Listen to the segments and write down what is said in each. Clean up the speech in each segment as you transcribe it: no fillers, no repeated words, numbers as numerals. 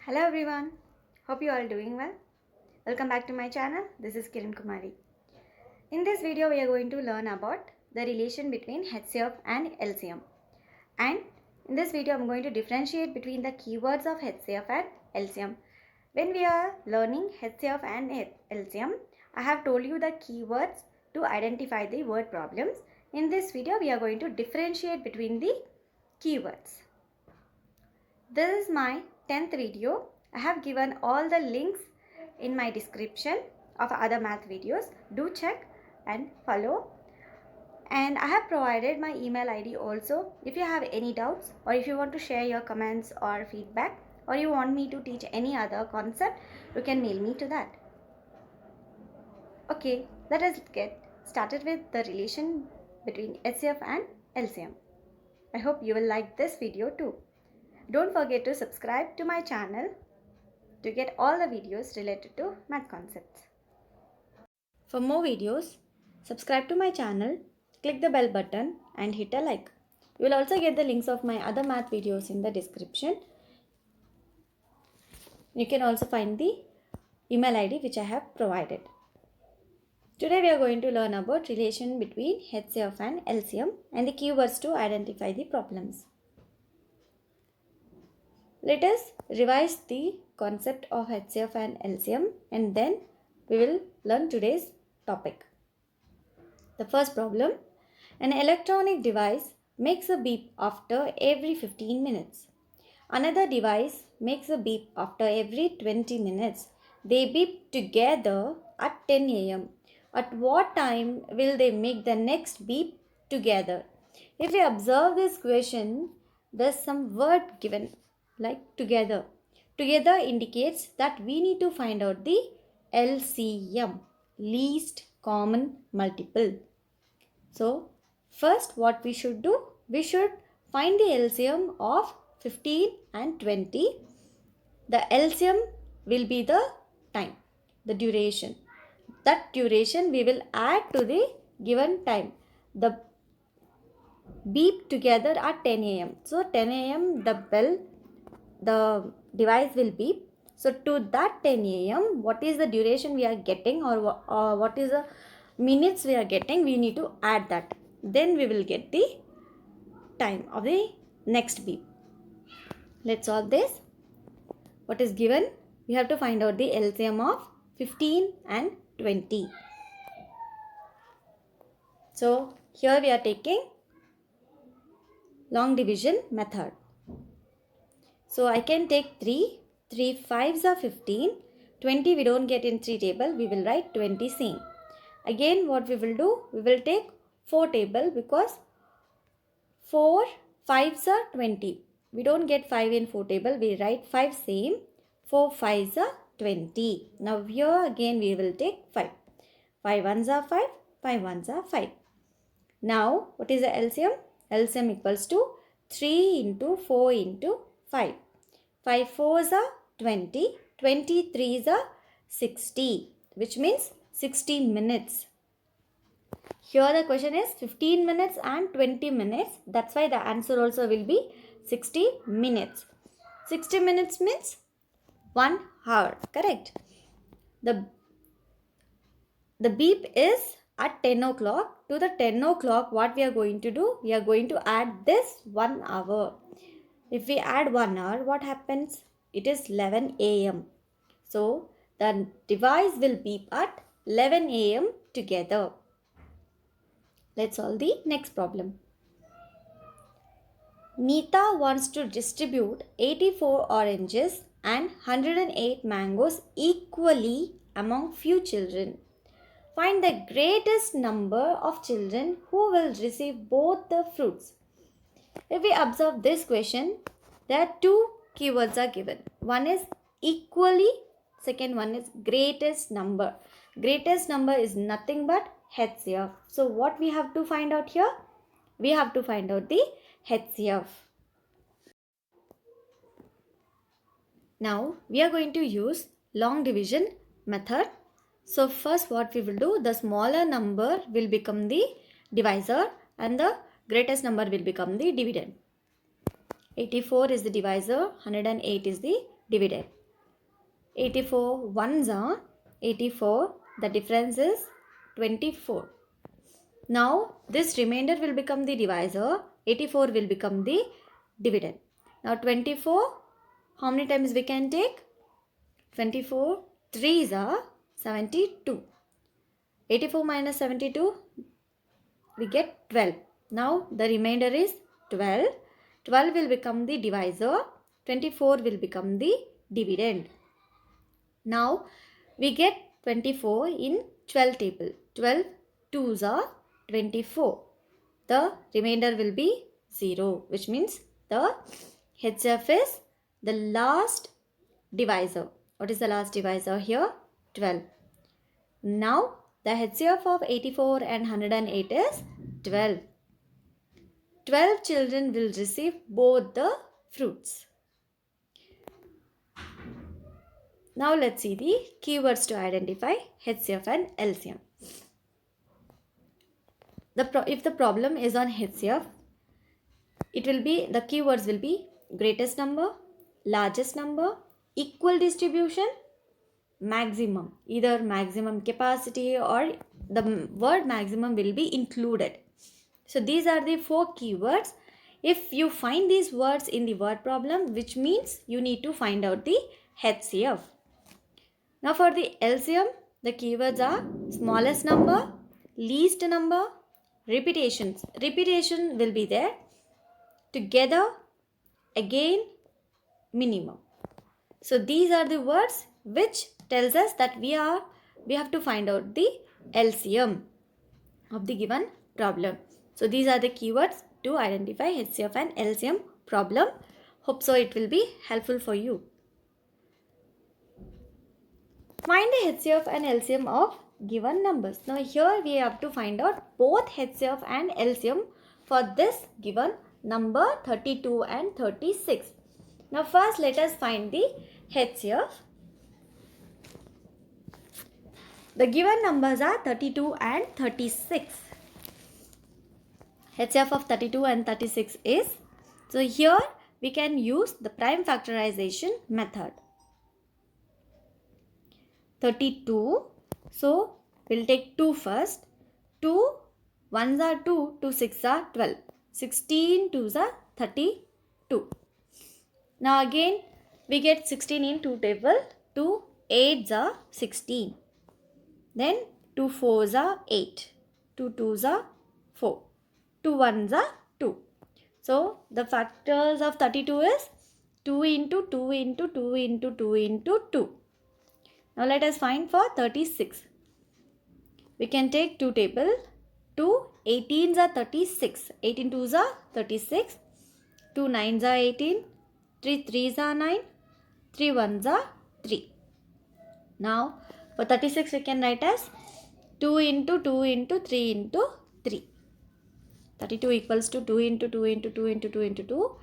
Hello everyone, hope you all doing well. Welcome back to my channel. This is Kiran Kumari. In this video we are going to learn about the relation between HCF and LCM. And in this video I am going to differentiate between the keywords of HCF and LCM. When we are learning HCF and LCM, I have told you the keywords to identify the word problems. In this video we are going to differentiate between the keywords. This is my 10th video. I have given all the links in my description of other math videos. Do check and follow. And I have provided my email ID also. If you have any doubts or if you want to share your comments or feedback or you want me to teach any other concept, you can mail me to that. Okay, let us get started with the relation between HCF and LCM. I hope you will like this video too. Don't forget to subscribe to my channel to get all the videos related to math concepts. For more videos, subscribe to my channel, click the bell button and hit a like. You will also get the links of my other math videos in the description. You can also find the email ID which I have provided. Today we are going to learn about relation between HCF and LCM and the keywords to identify the problems. Let us revise the concept of HCF and LCM and then we will learn today's topic. The first problem, an electronic device makes a beep after every 15 minutes. Another device makes a beep after every 20 minutes. They beep together at 10 a.m. At what time will they make the next beep together? If we observe this question, there's some word given like together. Together indicates that we need to find out the LCM, least common multiple. So first what we should do, we should find the LCM of 15 and 20. The LCM will be the time, the duration. That duration we will add to the given time. The beep together at 10 a.m. So 10 a.m. the device will beep. So to that 10 a.m. what is the duration we are getting or what is the minutes we are getting, we need to add that. Then we will get the time of the next beep. Let's solve this. What is given? We have to find out the LCM of 15 and 20. So here we are taking long division method. So I can take 3 5s are 15, 20 we don't get in 3 table, we will write 20 same. Again what we will do, we will take 4 table because 4 5s are 20. We don't get 5 in 4 table, we write 5 same, 4 5s are 20. Now here again we will take 5. 5 1s are 5, 5 1s are 5. Now what is the LCM? LCM equals to 3 into 4 into 5. 5 4s are 20, 23s are 60, which means 60 minutes. Here the question is 15 minutes and 20 minutes. That's why the answer also will be 60 minutes. 60 minutes means 1 hour, correct? The beep is at 10 o'clock. To the 10 o'clock, what we are going to do? We are going to add this 1 hour. If we add 1 hour, what happens? It is 11 a.m. So, the device will beep at 11 a.m. together. Let's solve the next problem. Neeta wants to distribute 84 oranges and 108 mangoes equally among few children. Find the greatest number of children who will receive both the fruits. If we observe this question, there are two keywords are given. One is equally, second one is greatest number. Greatest number is nothing but HCF. So what we have to find out here? We have to find out the HCF. Now we are going to use long division method. So first what we will do, the smaller number will become the divisor and the greatest number will become the dividend. 84 is the divisor, 108 is the dividend. 84 ones are 84. The difference is 24. Now this remainder will become the divisor. 84 will become the dividend. Now 24, how many times we can take? 24 3s are 72. 84 minus 72, we get 12. Now the remainder is 12. 12 will become the divisor. 24 will become the dividend. Now we get 24 in 12 table. 12 2s are 24. The remainder will be 0, which means the HCF is the last divisor. What is the last divisor here? 12. Now the HCF of 84 and 108 is 12. 12 children will receive both the fruits. Now let's see the keywords to identify HCF and LCM. If the problem is on HCF, it will be, the keywords will be greatest number, largest number, equal distribution, maximum. Either maximum capacity or the word maximum will be included. So these are the 4 keywords. If you find these words in the word problem, which means you need to find out the HCF. Now for the LCM, the keywords are smallest number, least number, repetitions. Repetition will be there. Together, again, minimum. So these are the words which tells us that we have to find out the LCM of the given problem. So these are the keywords to identify HCF and LCM problem. Hope so it will be helpful for you. Find the HCF and LCM of given numbers. Now here we have to find out both HCF and LCM for this given number 32 and 36. Now first let us find the HCF. The given numbers are 32 and 36. HCF of 32 and 36 is, so here we can use the prime factorization method. 32, so we'll take 2 first. 2 1s are 2, 2 6 are 12. 16 2s are 32. Now again we get 16 in 2 table. 2 8s are 16. Then 2 4s are 8. 2 2s are 4. 2 1s are 2. So the factors of 32 is 2 into 2 into 2 into 2 into 2. Now let us find for 36. We can take 2 table. 2 18s are 36. 18 2s are 36. 2 9s are 18. 3 3s are 9. 3 1s are 3. Now for 36 we can write as 2 into 2 into 3 into 3. 32 equals to 2 into 2 into 2 into 2 into 2.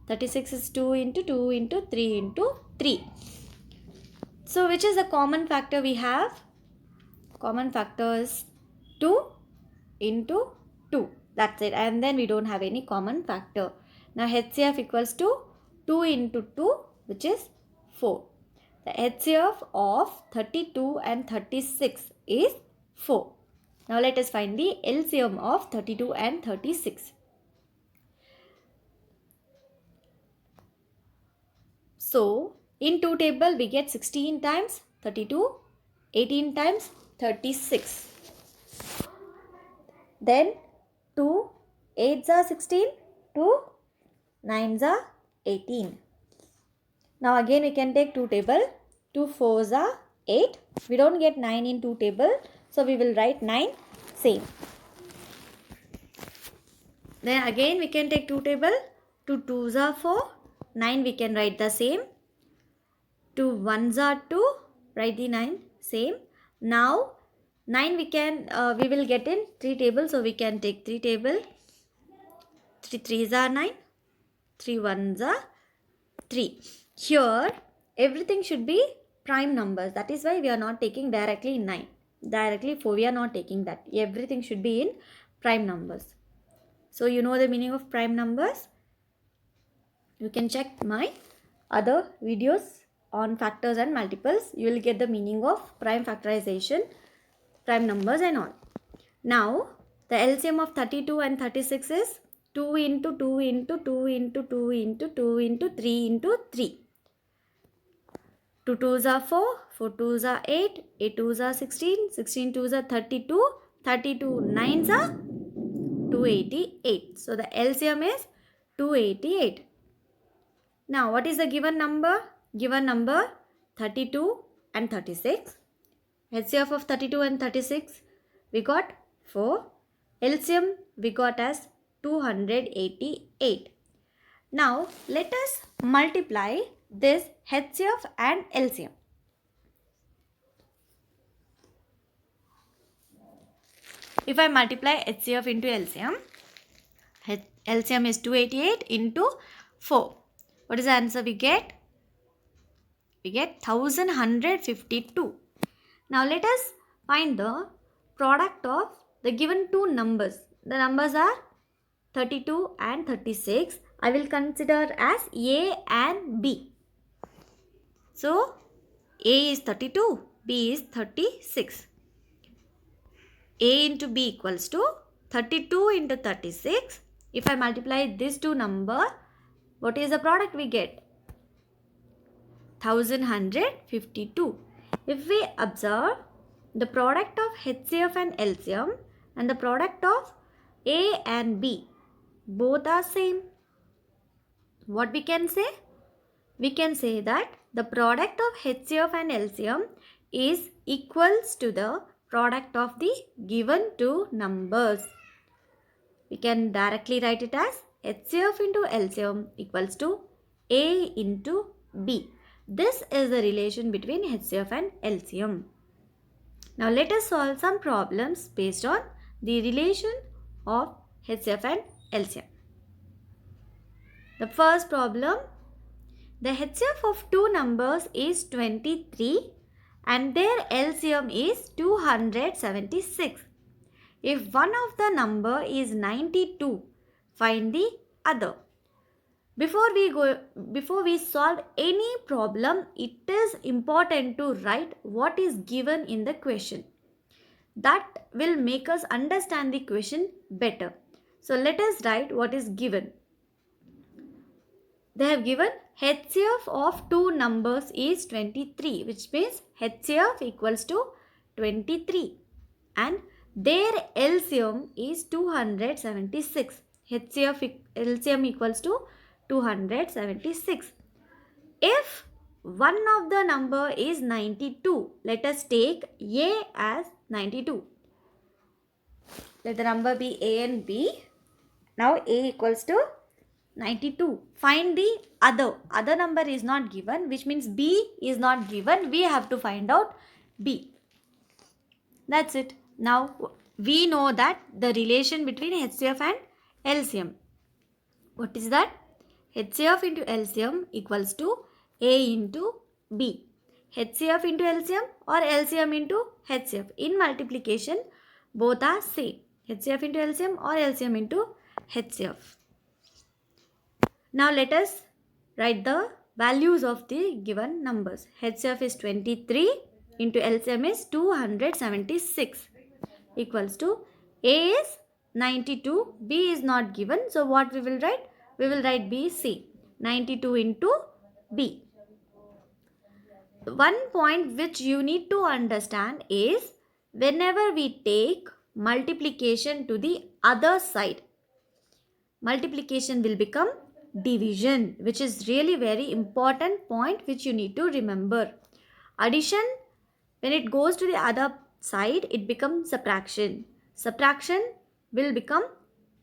36 is 2 into 2 into 3 into 3. So which is the common factor we have? Common factor is 2 into 2. That's it. And then we don't have any common factor. Now HCF equals to 2 into 2, which is 4. The HCF of 32 and 36 is 4. Now let us find the LCM of 32 and 36. So in 2 table we get 16 times 32, 18 times 36. Then 2 8s are 16, 2 9s are 18. Now again we can take 2 table. 2 4s are 8. We don't get 9 in 2 table. So we will write 9 same. Then again we can take 2 table. 2 2s are 4. 9 we can write the same. 2 1s are 2. Write the 9 same. Now 9 we will get in 3 table. So we can take 3 table. 3 3s are 9. 3 1s are 3. Here everything should be prime numbers. That is why we are not taking directly 9. Directly 4 we are not taking that. Everything should be in prime numbers. So you know the meaning of prime numbers. You can check my other videos on factors and multiples, you will get the meaning of prime factorization, prime numbers and all. Now, the LCM of 32 and 36 is 2 into 2 into 2 into 2 into 2 into 3 into 3. 2 2s are 4, 4 2s are 8, 8 2s are 16, 16 2s are 32, 32 9s are 288. So the LCM is 288. Now what is the given number? Given number 32 and 36. HCF of 32 and 36 we got 4. LCM we got as 288. Now let us multiply this HCF and LCM. If I multiply HCF into LCM, LCM is 288 into 4. What is the answer we get? We get 1152. Now let us find the product of the given two numbers. The numbers are 32 and 36. I will consider as A and B. So A is 32, B is 36. A into B equals to 32 into 36. If I multiply these two numbers, what is the product we get? 1152. If we observe the product of HCF and LCM and the product of A and B, both are same. What we can say? We can say that the product of HCF and LCM is equals to the product of the given two numbers. We can directly write it as HCF into LCM equals to A into B. This is the relation between HCF and LCM. Now let us solve some problems based on the relation of HCF and LCM. The first problem, the HCF of two numbers is 23 and their LCM is 276. If one of the number is 92, find the other. Before we solve any problem, it is important to write what is given in the question. That will make us understand the question better. So let us write what is given. They have given HCF of two numbers is 23, which means HCF equals to 23 and their LCM is 276. LCM equals to 276. If one of the number is 92, let us take A as 92. Let the number be A and B. Now A equals to 92. Find the other. Other number is not given, which means B is not given. We have to find out B. That's it. Now we know that the relation between HCF and LCM. What is that? HCF into LCM equals to A into B. HCF into LCM or LCM into HCF. In multiplication, both are same. HCF into LCM or LCM into HCF. Now let us write the values of the given numbers. HCF is 23 into LCM is 276 equals to A is 92, B is not given. So what we will write? We will write BC, 92 into B. One point which you need to understand is whenever we take multiplication to the other side, multiplication will become division, which is really very important point which you need to remember. Addition, when it goes to the other side, it becomes subtraction. Subtraction will become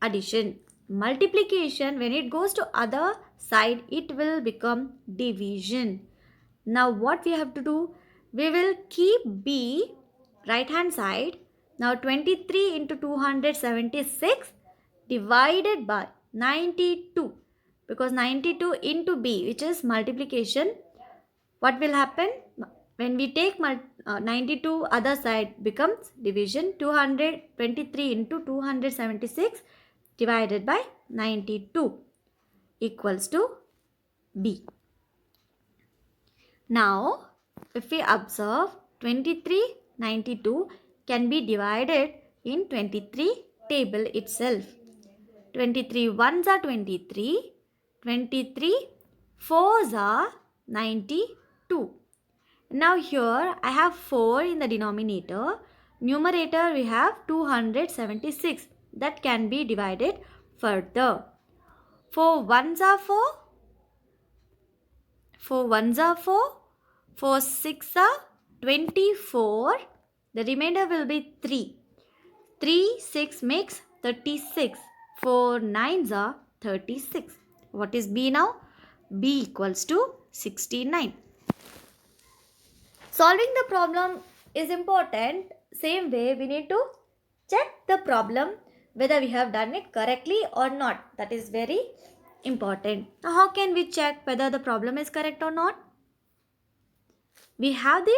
addition. Multiplication, when it goes to other side, it will become division. Now what we have to do? We will keep B right hand side. Now 23 into 276 divided by 92. Because 92 into B, which is multiplication, what will happen? When we take 92 other side becomes division. 223 into 276 divided by 92 equals to B. Now, if we observe 23, 92 can be divided in 23 table itself. 23 ones are 23, 23 fours are 92. Now here I have 4 in the denominator. Numerator we have 276 that can be divided further. 4 ones are 4. 4 ones are 4. 4 6 are 24. The remainder will be 3. 3 6 makes 36. 4 nines are 36. What is B now? B equals to 69. Solving the problem is important. Same way we need to check the problem whether we have done it correctly or not. That is very important. Now how can we check whether the problem is correct or not? We have the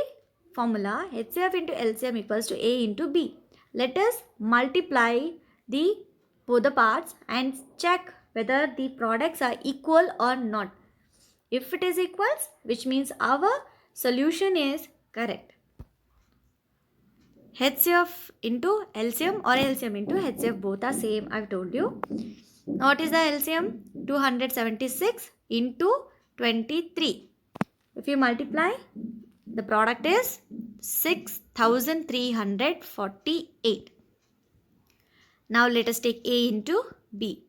formula HCF into LCM equals to A into B. Let us multiply both the parts and check whether the products are equal or not. If it is equals, which means our solution is correct. HCF into LCM or LCM into HCF both are same, I've told you. Now what is the LCM? 276 into 23. If you multiply, the product is 6348. Now let us take A into B.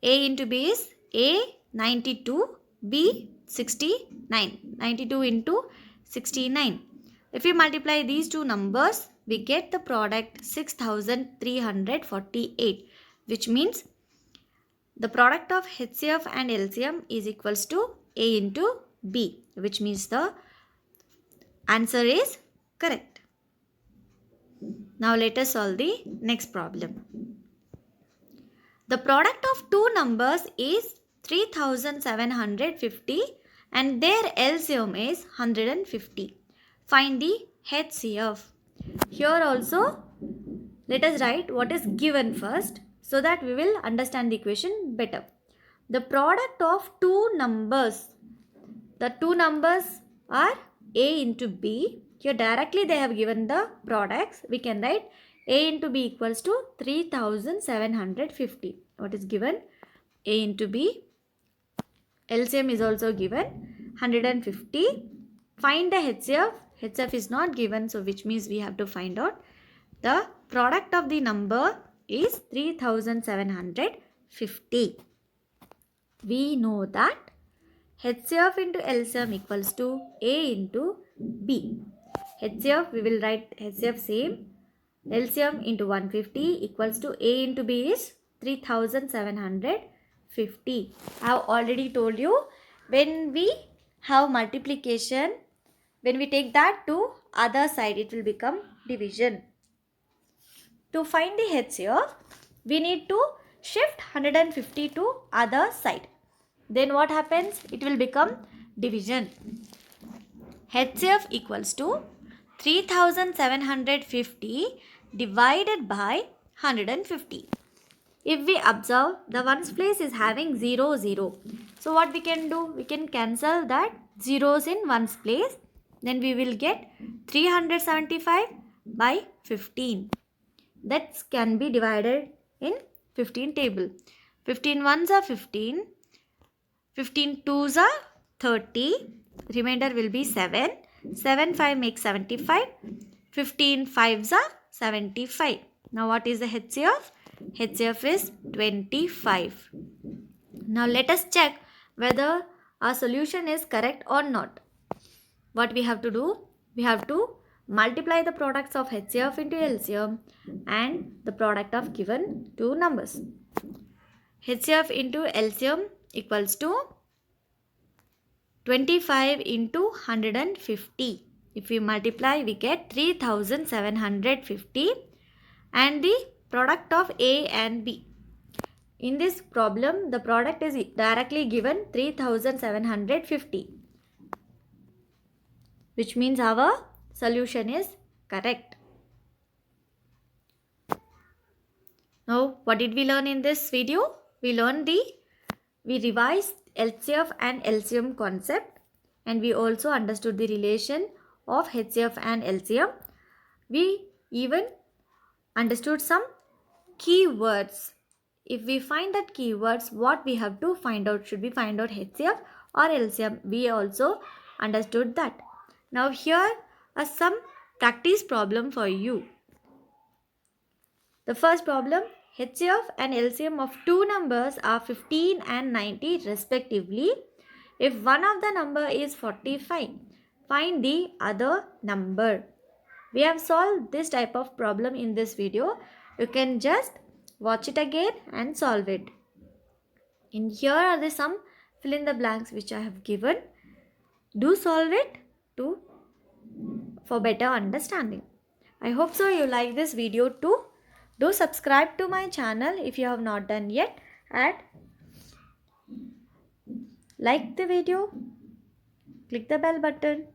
A into B is A 92, B 69. 92 into 69. If we multiply these two numbers, we get the product 6348, which means the product of HCF and LCM is equals to A into B, which means the answer is correct. Now let us solve the next problem. The product of two numbers is 3750 and their LCM is 150. Find the HCF. Here also, let us write what is given first so that we will understand the equation better. The product of two numbers. The two numbers are A into B. Here directly they have given the products. We can write A into B equals to 3750. What is given? A into B. LCM is also given 150. Find the HCF. HCF is not given, so which means we have to find out the product of the number is 3750. We know that HCF into LCM equals to A into B. HCF, we will write HCF same. LCM into 150 equals to A into B is 3750. I have already told you, when we have multiplication, when we take that to other side, it will become division. To find the HCF, we need to shift 150 to other side. Then what happens? It will become division. HCF equals to 3750 divided by 150. If we observe, the ones place is having 0, 0. So what we can do? We can cancel that zeros in ones place. Then we will get 375 by 15. That can be divided in 15 table. 15 ones are 15. 15 twos are 30. Remainder will be 7. 7 5 makes 75. 15 fives are 75. Now what is the HCF? HCF is 25. Now let us check whether our solution is correct or not. What we have to do? We have to multiply the products of HCF into LCM and the product of given two numbers. HCF into LCM equals to 25 into 150. If we multiply, we get 3750 and the product of A and B. In this problem, the product is directly given 3750, which means our solution is correct. Now, what did we learn in this video? We revised HCF and LCM concept. and we also understood the relation of HCF and LCM. We even understood some keywords. If we find that keywords, what we have to find out? Should we find out HCF or LCM? We also understood that. Now here are some practice problem for you. The first problem, HCF and LCM of two numbers are 15 and 90 respectively. If one of the number is 45, find the other number. We have solved this type of problem in this video. You can just watch it again and solve it. And here are the some fill in the blanks which I have given. Do solve it for better understanding. I hope so you like this video too. Do subscribe to my channel if you have not done yet, and like the video, click the bell button